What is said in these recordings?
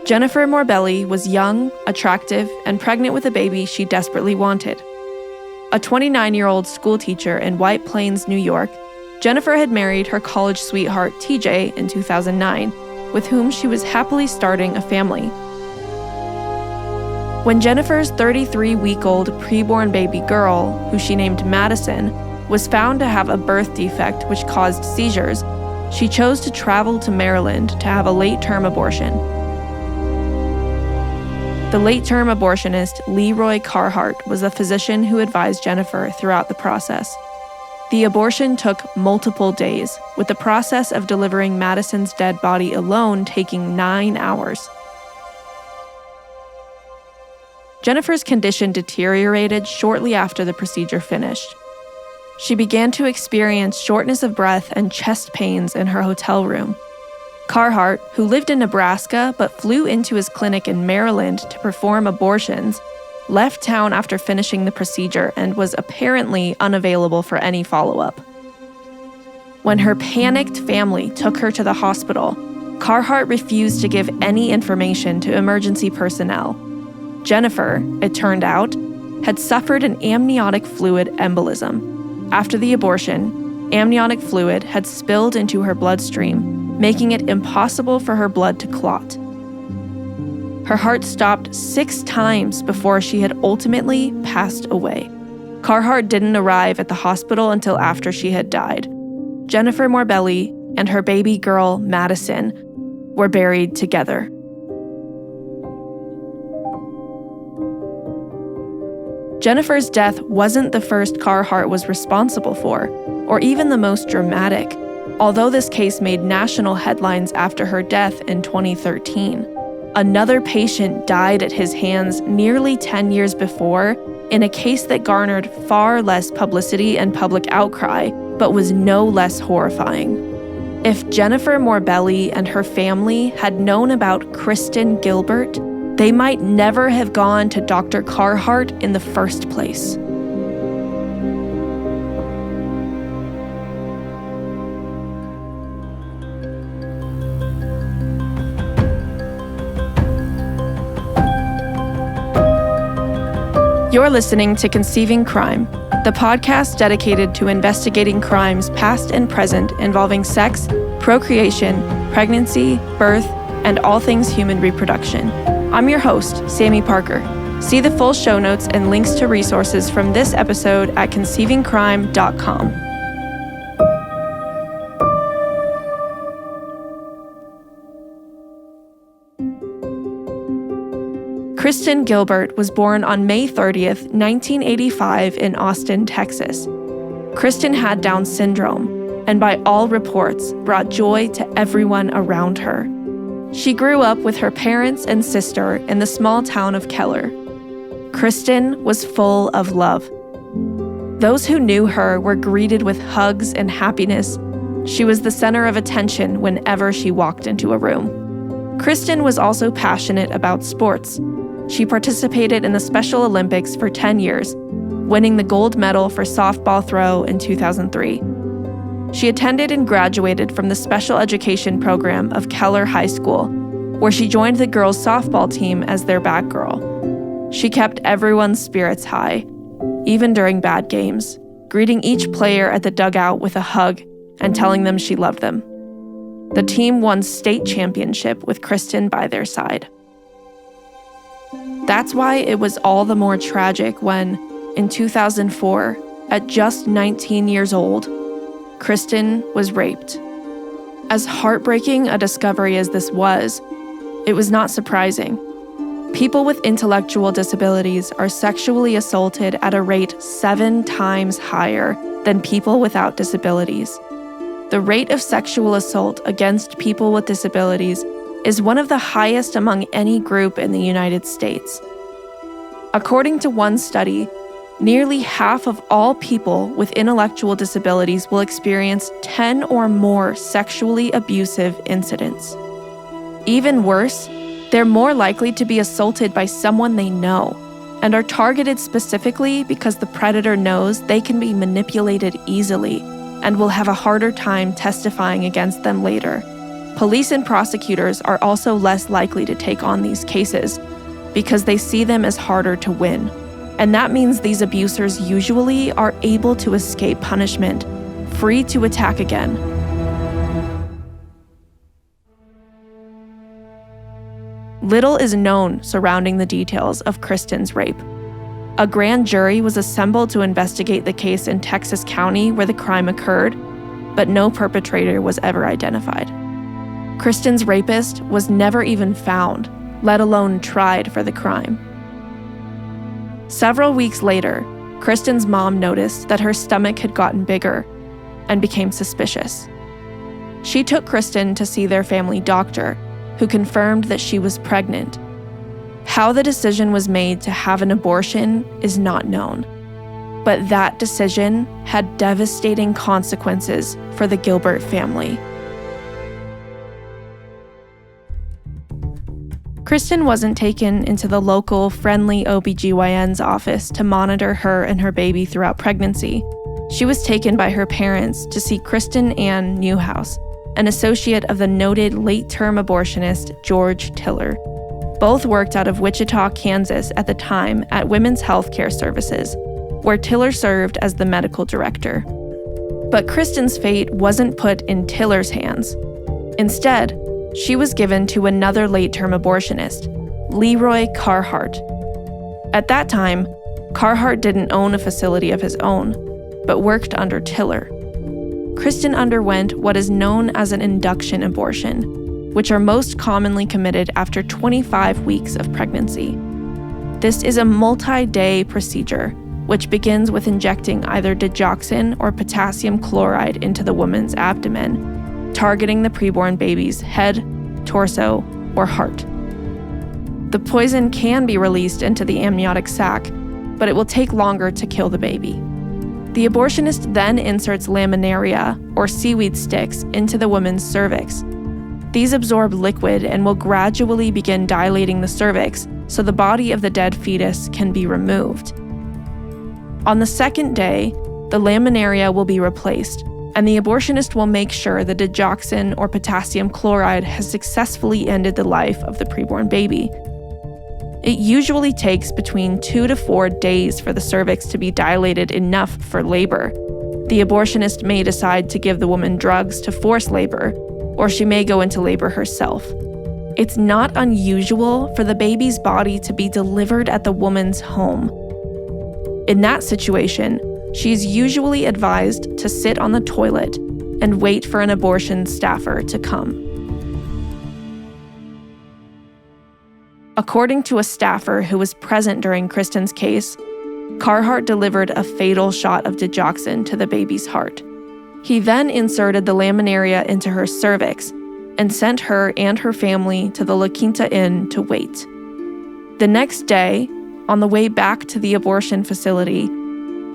Jennifer Morbelli was young, attractive, and pregnant with a baby she desperately wanted. A 29-year-old schoolteacher in White Plains, New York, Jennifer had married her college sweetheart TJ in 2009, with whom she was happily starting a family. When Jennifer's 33-week-old preborn baby girl, who she named Madison, was found to have a birth defect which caused seizures, she chose to travel to Maryland to have a late-term abortion. The late-term abortionist Leroy Carheart was the physician who advised Jennifer throughout the process. The abortion took multiple days, with the process of delivering Madison's dead body alone taking 9 hours. Jennifer's condition deteriorated shortly after the procedure finished. She began to experience shortness of breath and chest pains in her hotel room. Carheart, who lived in Nebraska but flew into his clinic in Maryland to perform abortions, left town after finishing the procedure and was apparently unavailable for any follow-up. When her panicked family took her to the hospital, Carheart refused to give any information to emergency personnel. Jennifer, it turned out, had suffered an amniotic fluid embolism. After the abortion, amniotic fluid had spilled into her bloodstream, making it impossible for her blood to clot. Her heart stopped 6 times before she had ultimately passed away. Carheart didn't arrive at the hospital until after she had died. Jennifer Morbelli and her baby girl, Madison, were buried together. Jennifer's death wasn't the first Carheart was responsible for, or even the most dramatic, although this case made national headlines after her death in 2013. Another patient died at his hands nearly 10 years before in a case that garnered far less publicity and public outcry, but was no less horrifying. If Jennifer Morbelli and her family had known about Kristen Gilbert, they might never have gone to Dr. Carheart in the first place. You're listening to Conceiving Crime, the podcast dedicated to investigating crimes past and present involving sex, procreation, pregnancy, birth, and all things human reproduction. I'm your host, Sami Parker. See the full show notes and links to resources from this episode at conceivingcrime.com. Kristen Gilbert was born on May 30th, 1985 in Austin, Texas. Kristen had Down syndrome, and by all reports, brought joy to everyone around her. She grew up with her parents and sister in the small town of Keller. Kristen was full of love. Those who knew her were greeted with hugs and happiness. She was the center of attention whenever she walked into a room. Kristen was also passionate about sports. She participated in the Special Olympics for 10 years, winning the gold medal for softball throw in 2003. She attended and graduated from the special education program of Keller High School, where she joined the girls' softball team as their back girl. She kept everyone's spirits high, even during bad games, greeting each player at the dugout with a hug and telling them she loved them. The team won state championship with Kristen by their side. That's why it was all the more tragic when, in 2004, at just 19 years old, Kristen was raped. As heartbreaking a discovery as this was, it was not surprising. People with intellectual disabilities are sexually assaulted at a rate 7 times higher than people without disabilities. The rate of sexual assault against people with disabilities is one of the highest among any group in the United States. According to one study, nearly half of all people with intellectual disabilities will experience 10 or more sexually abusive incidents. Even worse, they're more likely to be assaulted by someone they know and are targeted specifically because the predator knows they can be manipulated easily and will have a harder time testifying against them later. Police and prosecutors are also less likely to take on these cases because they see them as harder to win. And that means these abusers usually are able to escape punishment, free to attack again. Little is known surrounding the details of Kristen's rape. A grand jury was assembled to investigate the case in Texas County where the crime occurred, but no perpetrator was ever identified. Kristen's rapist was never even found, let alone tried for the crime. Several weeks later, Kristen's mom noticed that her stomach had gotten bigger and became suspicious. She took Kristen to see their family doctor, who confirmed that she was pregnant. How the decision was made to have an abortion is not known, but that decision had devastating consequences for the Gilbert family. Kristen wasn't taken into the local friendly OBGYN's office to monitor her and her baby throughout pregnancy. She was taken by her parents to see Kristen Ann Newhouse, an associate of the noted late-term abortionist George Tiller. Both worked out of Wichita, Kansas at the time at Women's Health Care Services, where Tiller served as the medical director. But Kristen's fate wasn't put in Tiller's hands. Instead, she was given to another late-term abortionist, Leroy Carheart. At that time, Carheart didn't own a facility of his own, but worked under Tiller. Kristen underwent what is known as an induction abortion, which are most commonly committed after 25 weeks of pregnancy. This is a multi-day procedure, which begins with injecting either digoxin or potassium chloride into the woman's abdomen, targeting the preborn baby's head, torso, or heart. The poison can be released into the amniotic sac, but it will take longer to kill the baby. The abortionist then inserts laminaria, or seaweed sticks, into the woman's cervix. These absorb liquid and will gradually begin dilating the cervix so the body of the dead fetus can be removed. On the second day, the laminaria will be replaced, and the abortionist will make sure the digoxin or potassium chloride has successfully ended the life of the preborn baby. It usually takes between 2 to 4 days for the cervix to be dilated enough for labor. The abortionist may decide to give the woman drugs to force labor, or she may go into labor herself. It's not unusual for the baby's body to be delivered at the woman's home. In that situation, she's usually advised to sit on the toilet and wait for an abortion staffer to come. According to a staffer who was present during Kristen's case, Carheart delivered a fatal shot of digoxin to the baby's heart. He then inserted the laminaria into her cervix and sent her and her family to the La Quinta Inn to wait. The next day, on the way back to the abortion facility,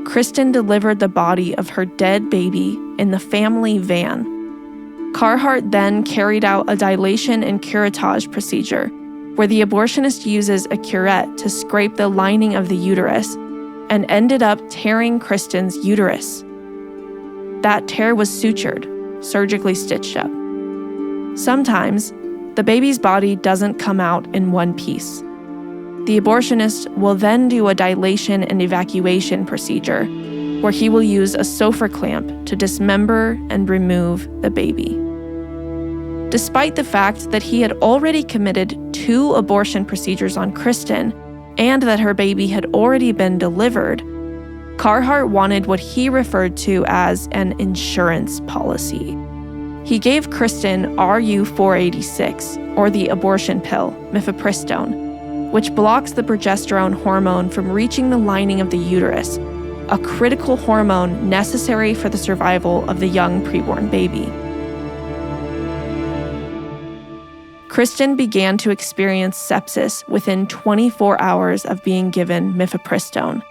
Kristen delivered the body of her dead baby in the family van. Carheart then carried out a dilation and curettage procedure, where the abortionist uses a curette to scrape the lining of the uterus and ended up tearing Kristen's uterus. That tear was sutured, surgically stitched up. Sometimes, the baby's body doesn't come out in one piece. The abortionist will then do a dilation and evacuation procedure, where he will use a sofa clamp to dismember and remove the baby. Despite the fact that he had already committed 2 abortion procedures on Kristen and that her baby had already been delivered, Carheart wanted what he referred to as an insurance policy. He gave Kristen RU-486, or the abortion pill, mifepristone, which blocks the progesterone hormone from reaching the lining of the uterus, a critical hormone necessary for the survival of the young preborn baby. Kristen began to experience sepsis within 24 hours of being given mifepristone.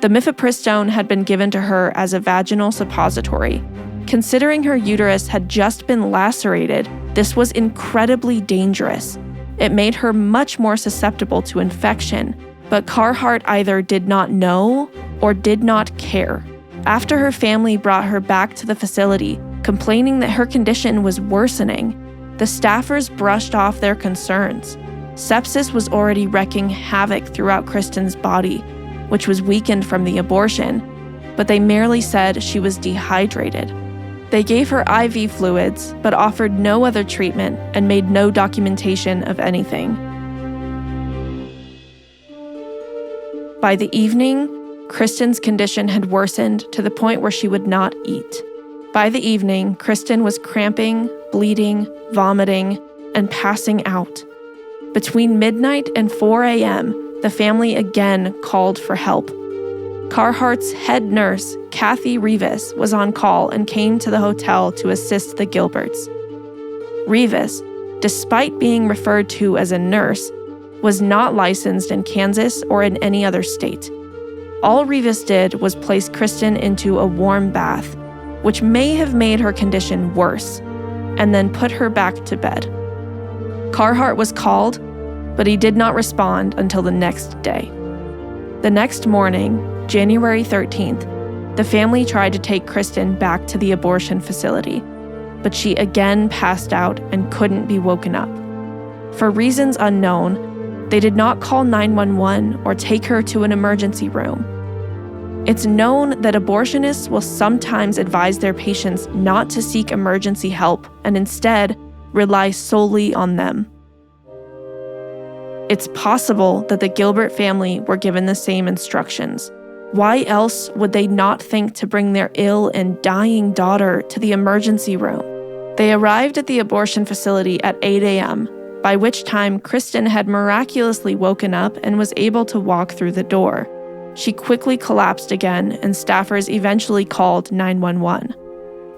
The mifepristone had been given to her as a vaginal suppository. Considering her uterus had just been lacerated, this was incredibly dangerous. It made her much more susceptible to infection, but Carheart either did not know or did not care. After her family brought her back to the facility, Complaining that her condition was worsening, the staffers brushed off their concerns. Sepsis was already wreaking havoc throughout Kristen's body, which was weakened from the abortion, but they merely said she was dehydrated. They gave her IV fluids, but offered no other treatment and made no documentation of anything. By the evening, Kristen's condition had worsened to the point where she would not eat. By the evening, Kristen was cramping, bleeding, vomiting, and passing out. Between midnight and 4 a.m., the family again called for help. Carheart's head nurse, Kathy Rivas, was on call and came to the hotel to assist the Gilberts. Rivas, despite being referred to as a nurse, was not licensed in Kansas or in any other state. All Rivas did was place Kristen into a warm bath, which may have made her condition worse, and then put her back to bed. Carheart was called, but he did not respond until the next day. The next morning, January 13th, the family tried to take Kristen back to the abortion facility, but she again passed out and couldn't be woken up. For reasons unknown, they did not call 911 or take her to an emergency room. It's known that abortionists will sometimes advise their patients not to seek emergency help and instead rely solely on them. It's possible that the Gilbert family were given the same instructions. Why else would they not think to bring their ill and dying daughter to the emergency room? They arrived at the abortion facility at 8 a.m., by which time Kristen had miraculously woken up and was able to walk through the door. She quickly collapsed again, and staffers eventually called 911.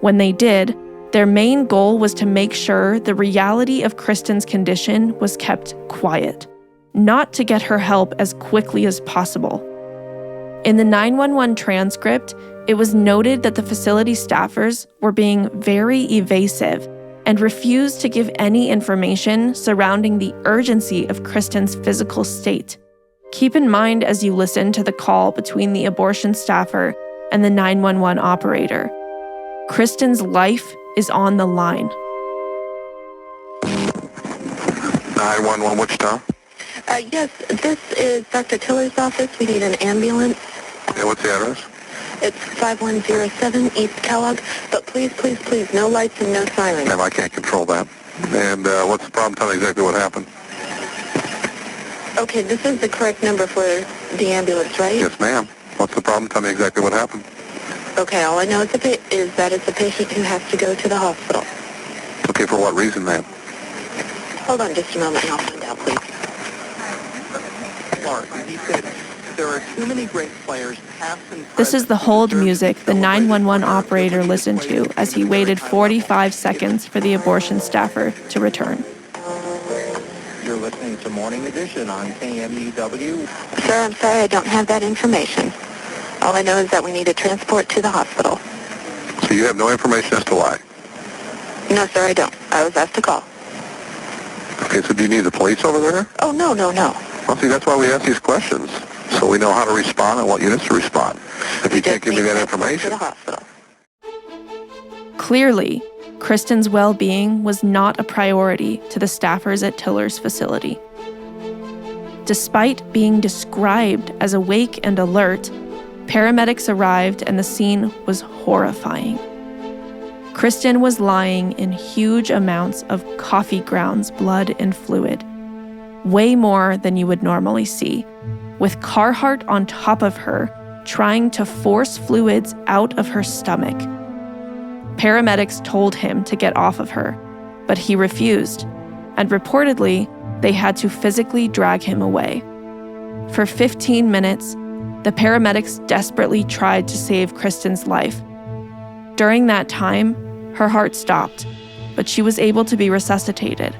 When they did, their main goal was to make sure the reality of Kristen's condition was kept quiet, not to get her help as quickly as possible. In the 911 transcript, it was noted that the facility staffers were being very evasive and refused to give any information surrounding the urgency of Kristen's physical state. Keep in mind as you listen to the call between the abortion staffer and the 911 operator. Kristen's life is on the line. 911, Wichita? Yes, this is Dr. Tiller's office. We need an ambulance. Okay, what's the address? It's 5107 East Kellogg, but please, no lights and no sirens. Ma'am, I can't control that. And what's the problem? Tell me exactly what happened. Okay, this is the correct number for the ambulance, right? Yes, ma'am. What's the problem? Tell me exactly what happened. Okay, all I know is that it's a patient who has to go to the hospital. Okay, for what reason, ma'am? Hold on just a moment and I'll find out, please. Clark, he said there are too many great players, past and present. This is the hold music the 911 operator listened to as he waited 45 seconds for the abortion staffer to return. You're listening to Morning Edition on KMUW. Sir, I'm sorry, I don't have that information. All I know is that we need a transport to the hospital. So you have no information as to why? No, sir, I don't. I was asked to call. Okay, so do you need the police over there? Oh, no. Well, see, that's why we ask these questions, so we know how to respond and what units to respond. If you can't give me that information. To the hospital. Clearly, Kristen's well-being was not a priority to the staffers at Tiller's facility. Despite being described as awake and alert, paramedics arrived and the scene was horrifying. Kristen was lying in huge amounts of coffee grounds, blood, and fluid, way more than you would normally see, with Carheart on top of her, trying to force fluids out of her stomach. Paramedics told him to get off of her, but he refused, and reportedly, they had to physically drag him away. For 15 minutes, the paramedics desperately tried to save Kristen's life. During that time, her heart stopped, but she was able to be resuscitated.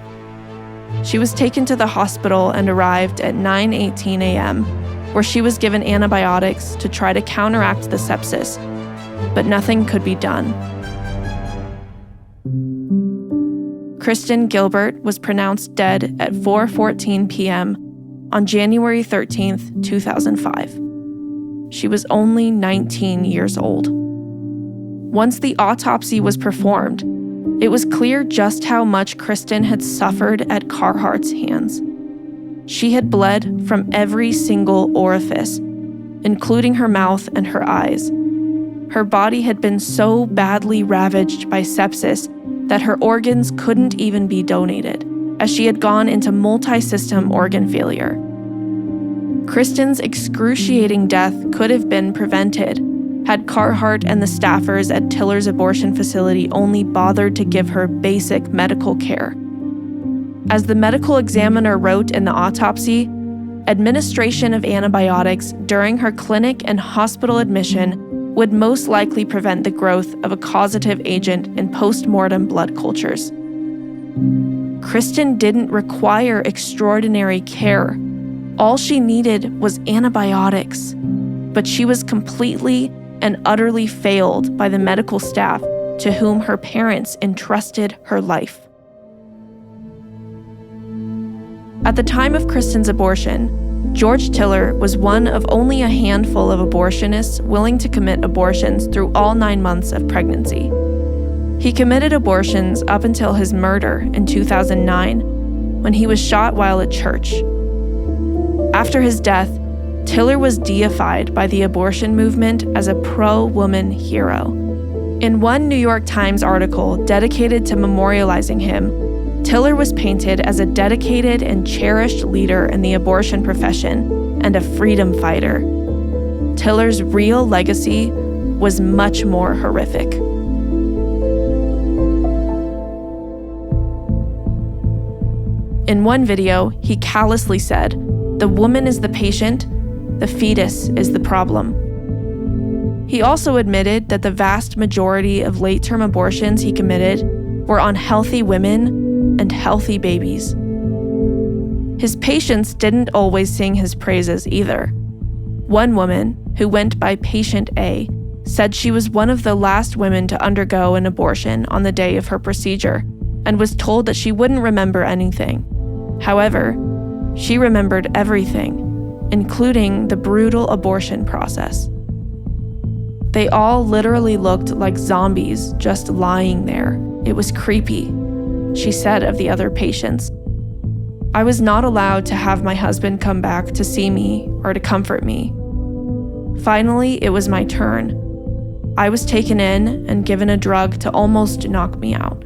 She was taken to the hospital and arrived at 9:18 a.m., where she was given antibiotics to try to counteract the sepsis, but nothing could be done. Kristen Gilbert was pronounced dead at 4:14 p.m. on January 13th, 2005. She was only 19 years old. Once the autopsy was performed, it was clear just how much Kristen had suffered at Carheart's hands. She had bled from every single orifice, including her mouth and her eyes. Her body had been so badly ravaged by sepsis that her organs couldn't even be donated, as she had gone into multi-system organ failure. Kristen's excruciating death could have been prevented had Carheart and the staffers at Tiller's abortion facility only bothered to give her basic medical care. As the medical examiner wrote in the autopsy, administration of antibiotics during her clinic and hospital admission would most likely prevent the growth of a causative agent in post-mortem blood cultures. Kristen didn't require extraordinary care. All she needed was antibiotics, but she was completely and utterly failed by the medical staff to whom her parents entrusted her life. At the time of Kristen's abortion, George Tiller was one of only a handful of abortionists willing to commit abortions through all 9 months of pregnancy. He committed abortions up until his murder in 2009, when he was shot while at church. After his death, Tiller was deified by the abortion movement as a pro-woman hero. In one New York Times article dedicated to memorializing him, Tiller was painted as a dedicated and cherished leader in the abortion profession and a freedom fighter. Tiller's real legacy was much more horrific. In one video, he callously said, "The woman is the patient, the fetus is the problem." He also admitted that the vast majority of late-term abortions he committed were on healthy women and healthy babies. His patients didn't always sing his praises either. One woman, who went by Patient A, said she was one of the last women to undergo an abortion on the day of her procedure and was told that she wouldn't remember anything. However, she remembered everything, including the brutal abortion process. They all literally looked like zombies just lying there. It was creepy, she said of the other patients. I was not allowed to have my husband come back to see me or to comfort me. Finally, it was my turn. I was taken in and given a drug to almost knock me out.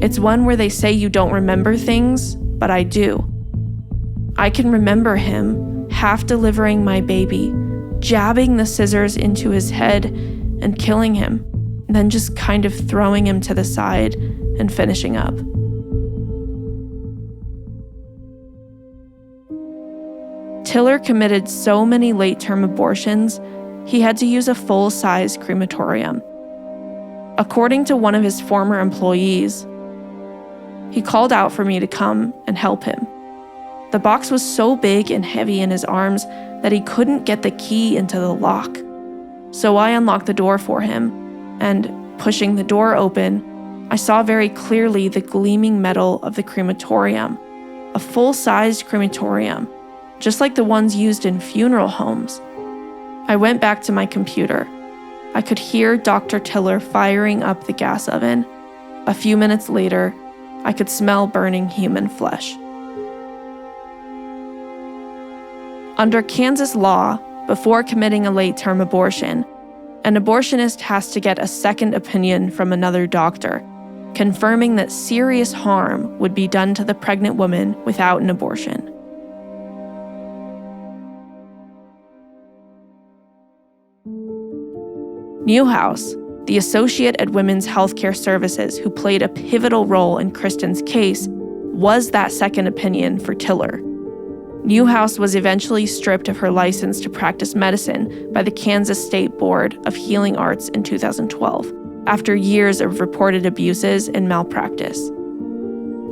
It's one where they say you don't remember things, but I do. I can remember him half delivering my baby, jabbing the scissors into his head and killing him, then just kind of throwing him to the side and finishing up. Tiller committed so many late-term abortions, he had to use a full-size crematorium. According to one of his former employees, he called out for me to come and help him. The box was so big and heavy in his arms that he couldn't get the key into the lock. So I unlocked the door for him, and pushing the door open, I saw very clearly the gleaming metal of the crematorium, a full-sized crematorium, just like the ones used in funeral homes. I went back to my computer. I could hear Dr. Tiller firing up the gas oven. A few minutes later, I could smell burning human flesh. Under Kansas law, before committing a late-term abortion, an abortionist has to get a second opinion from another doctor, confirming that serious harm would be done to the pregnant woman without an abortion. Newhouse, the associate at Women's Healthcare Services who played a pivotal role in Kristen's case, was that second opinion for Tiller. Newhouse was eventually stripped of her license to practice medicine by the Kansas State Board of Healing Arts in 2012, after years of reported abuses and malpractice.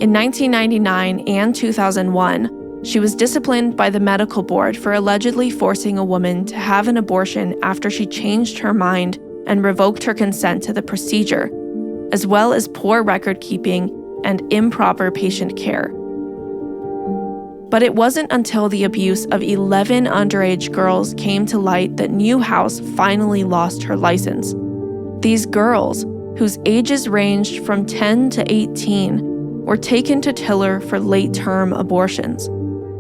In 1999 and 2001, she was disciplined by the medical board for allegedly forcing a woman to have an abortion after she changed her mind and revoked her consent to the procedure, as well as poor record keeping and improper patient care. But it wasn't until the abuse of 11 underage girls came to light that Newhouse finally lost her license. These girls, whose ages ranged from 10 to 18, were taken to Tiller for late-term abortions.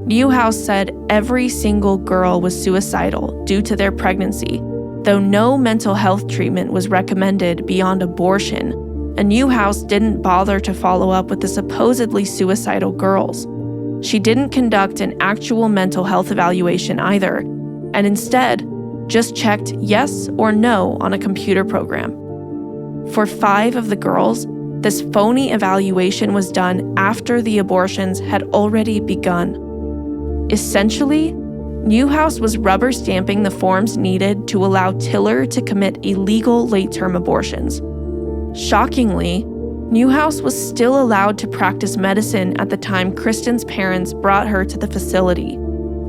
Newhouse said every single girl was suicidal due to their pregnancy, though no mental health treatment was recommended beyond abortion, and Newhouse didn't bother to follow up with the supposedly suicidal girls. She didn't conduct an actual mental health evaluation either, and instead just checked yes or no on a computer program. For 5 of the girls, this phony evaluation was done after the abortions had already begun. Essentially, Newhouse was rubber stamping the forms needed to allow Tiller to commit illegal late-term abortions. Shockingly, Newhouse was still allowed to practice medicine at the time Kristen's parents brought her to the facility,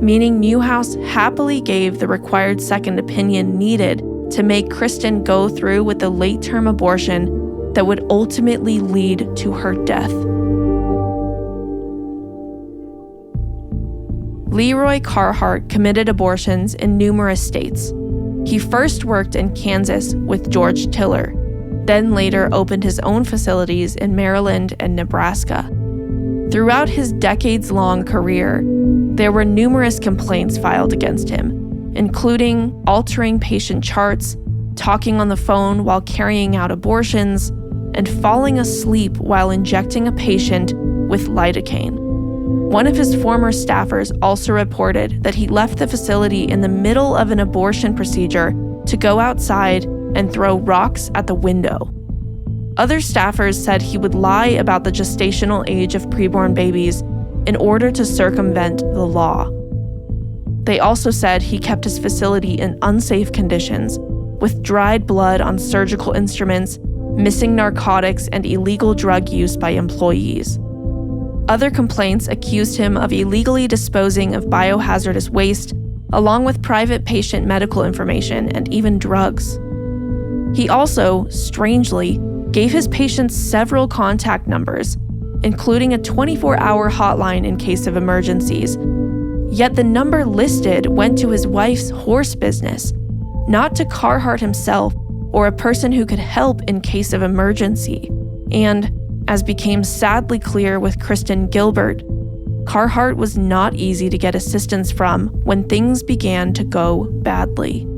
meaning Newhouse happily gave the required second opinion needed to make Kristen go through with the late-term abortion that would ultimately lead to her death. Leroy Carheart committed abortions in numerous states. He first worked in Kansas with George Tiller, then later opened his own facilities in Maryland and Nebraska. Throughout his decades-long career, there were numerous complaints filed against him, including altering patient charts, talking on the phone while carrying out abortions, and falling asleep while injecting a patient with lidocaine. One of his former staffers also reported that he left the facility in the middle of an abortion procedure to go outside and throw rocks at the window. Other staffers said he would lie about the gestational age of preborn babies in order to circumvent the law. They also said he kept his facility in unsafe conditions, with dried blood on surgical instruments, missing narcotics, and illegal drug use by employees. Other complaints accused him of illegally disposing of biohazardous waste, along with private patient medical information and even drugs. He also, strangely, gave his patients several contact numbers, including a 24-hour hotline in case of emergencies. Yet the number listed went to his wife's horse business, not to Carheart himself or a person who could help in case of emergency. And, as became sadly clear with Kristen Gilbert, Carheart was not easy to get assistance from when things began to go badly.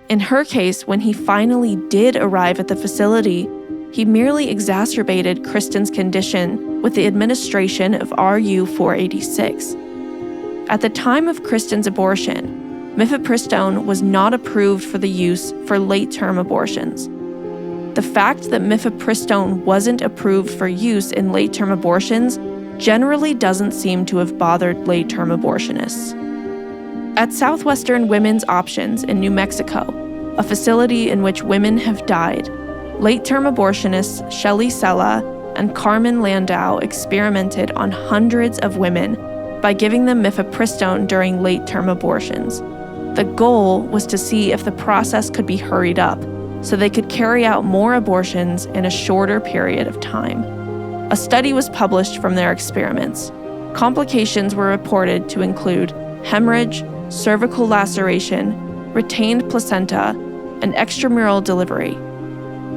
In her case, when he finally did arrive at the facility, he merely exacerbated Kristen's condition with the administration of RU 486. At the time of Kristen's abortion, mifepristone was not approved for the use for late-term abortions. The fact that mifepristone wasn't approved for use in late-term abortions generally doesn't seem to have bothered late-term abortionists. At Southwestern Women's Options in New Mexico, a facility in which women have died, late-term abortionists Shelley Sella and Carmen Landau experimented on hundreds of women by giving them mifepristone during late-term abortions. The goal was to see if the process could be hurried up, so they could carry out more abortions in a shorter period of time. A study was published from their experiments. Complications were reported to include hemorrhage, cervical laceration, retained placenta, and extramural delivery.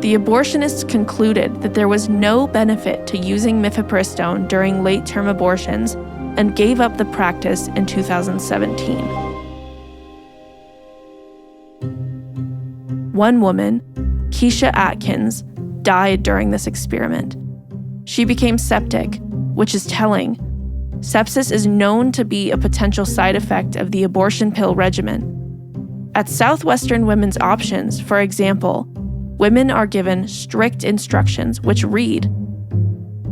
The abortionists concluded that there was no benefit to using mifepristone during late-term abortions and gave up the practice in 2017. One woman, Keisha Atkins, died during this experiment. She became septic, which is telling. Sepsis is known to be a potential side effect of the abortion pill regimen. At Southwestern Women's Options, for example, women are given strict instructions which read,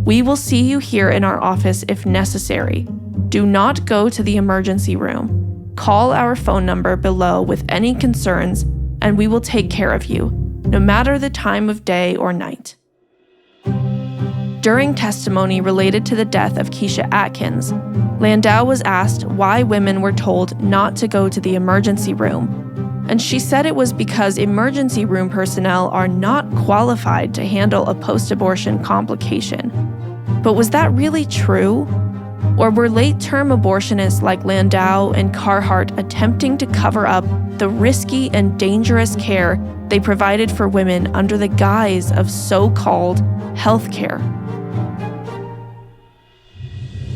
"We will see you here in our office if necessary. Do not go to the emergency room. Call our phone number below with any concerns, and we will take care of you, no matter the time of day or night." During testimony related to the death of Keisha Atkins, Landau was asked why women were told not to go to the emergency room, and she said it was because emergency room personnel are not qualified to handle a post-abortion complication. But was that really true? Or were late-term abortionists like Landau and Carheart attempting to cover up the risky and dangerous care they provided for women under the guise of so-called health care.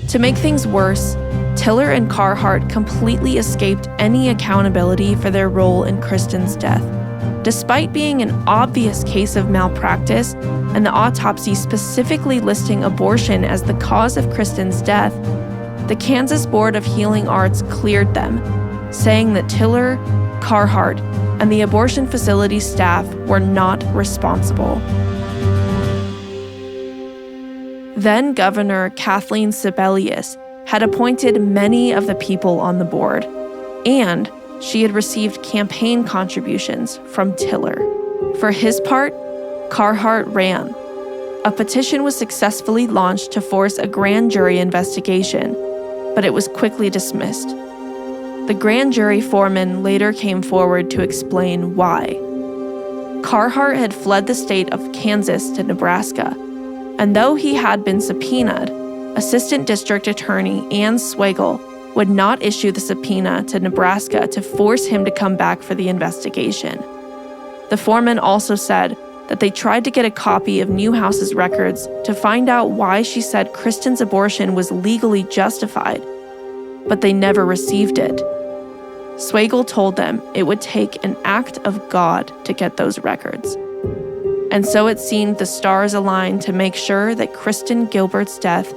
To make things worse, Tiller and Carheart completely escaped any accountability for their role in Kristen's death. Despite being an obvious case of malpractice and the autopsy specifically listing abortion as the cause of Kristen's death, the Kansas Board of Healing Arts cleared them, saying that Tiller, Carheart, and the abortion facility staff were not responsible. Then Governor Kathleen Sebelius had appointed many of the people on the board, and she had received campaign contributions from Tiller. For his part, Carheart ran. A petition was successfully launched to force a grand jury investigation, but it was quickly dismissed. The grand jury foreman later came forward to explain why. Carheart had fled the state of Kansas to Nebraska, and though he had been subpoenaed, Assistant District Attorney Ann Swagel would not issue the subpoena to Nebraska to force him to come back for the investigation. The foreman also said that they tried to get a copy of Newhouse's records to find out why she said Kristen's abortion was legally justified, but they never received it. Swagel told them it would take an act of God to get those records. And so it seemed the stars aligned to make sure that Kristen Gilbert's death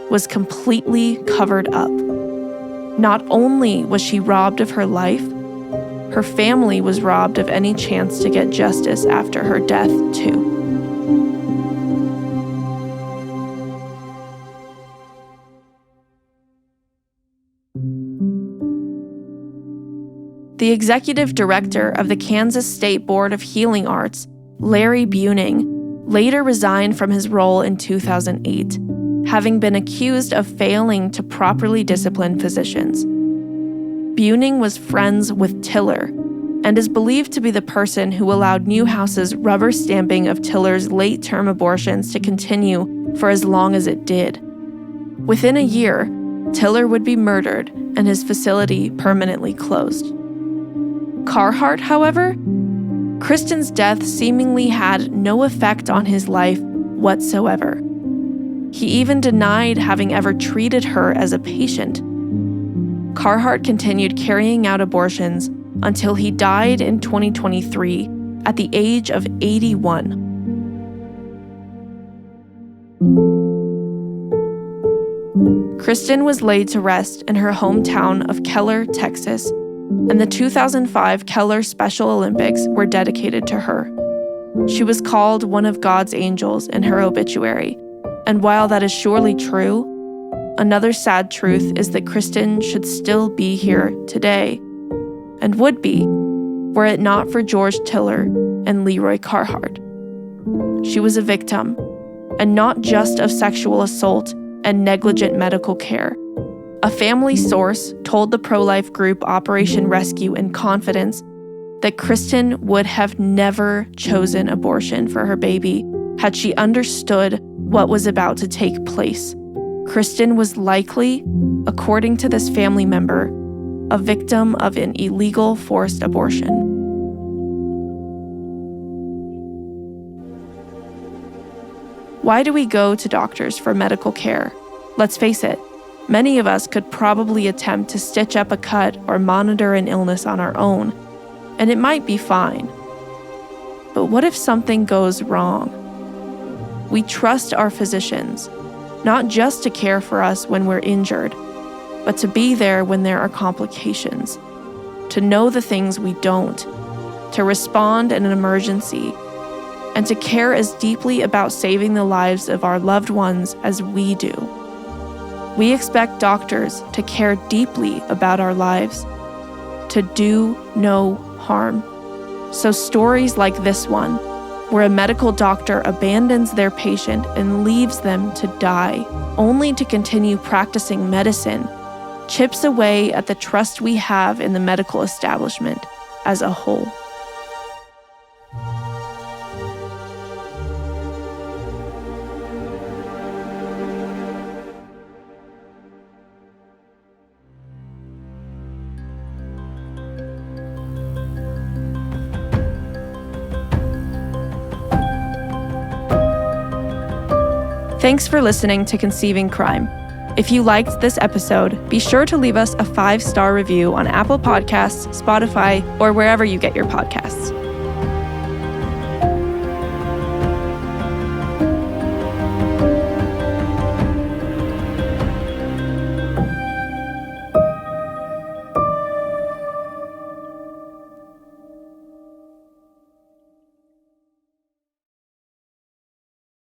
was completely covered up. Not only was she robbed of her life, her family was robbed of any chance to get justice after her death, too. The executive director of the Kansas State Board of Healing Arts, Larry Buning, later resigned from his role in 2008, having been accused of failing to properly discipline physicians. Buning was friends with Tiller and is believed to be the person who allowed Newhouse's rubber stamping of Tiller's late-term abortions to continue for as long as it did. Within a year, Tiller would be murdered and his facility permanently closed. Carheart, however, Kristen's death seemingly had no effect on his life whatsoever. He even denied having ever treated her as a patient. Carheart continued carrying out abortions until he died in 2023 at the age of 81. Kristen was laid to rest in her hometown of Keller, Texas, and the 2005 Keller Special Olympics were dedicated to her. She was called one of God's angels in her obituary, and while that is surely true, another sad truth is that Kristen should still be here today, and would be, were it not for George Tiller and Leroy Carheart. She was a victim, and not just of sexual assault and negligent medical care. A family source told the pro-life group Operation Rescue in confidence that Kristen would have never chosen abortion for her baby had she understood what was about to take place. Kristen was likely, according to this family member, a victim of an illegal forced abortion. Why do we go to doctors for medical care? Let's face it, many of us could probably attempt to stitch up a cut or monitor an illness on our own, and it might be fine. But what if something goes wrong? We trust our physicians, not just to care for us when we're injured, but to be there when there are complications, to know the things we don't, to respond in an emergency, and to care as deeply about saving the lives of our loved ones as we do. We expect doctors to care deeply about our lives, to do no harm. So stories like this one, where a medical doctor abandons their patient and leaves them to die, only to continue practicing medicine, chips away at the trust we have in the medical establishment as a whole. Thanks for listening to Conceiving Crime. If you liked this episode, be sure to leave us a 5-star review on Apple Podcasts, Spotify, or wherever you get your podcasts.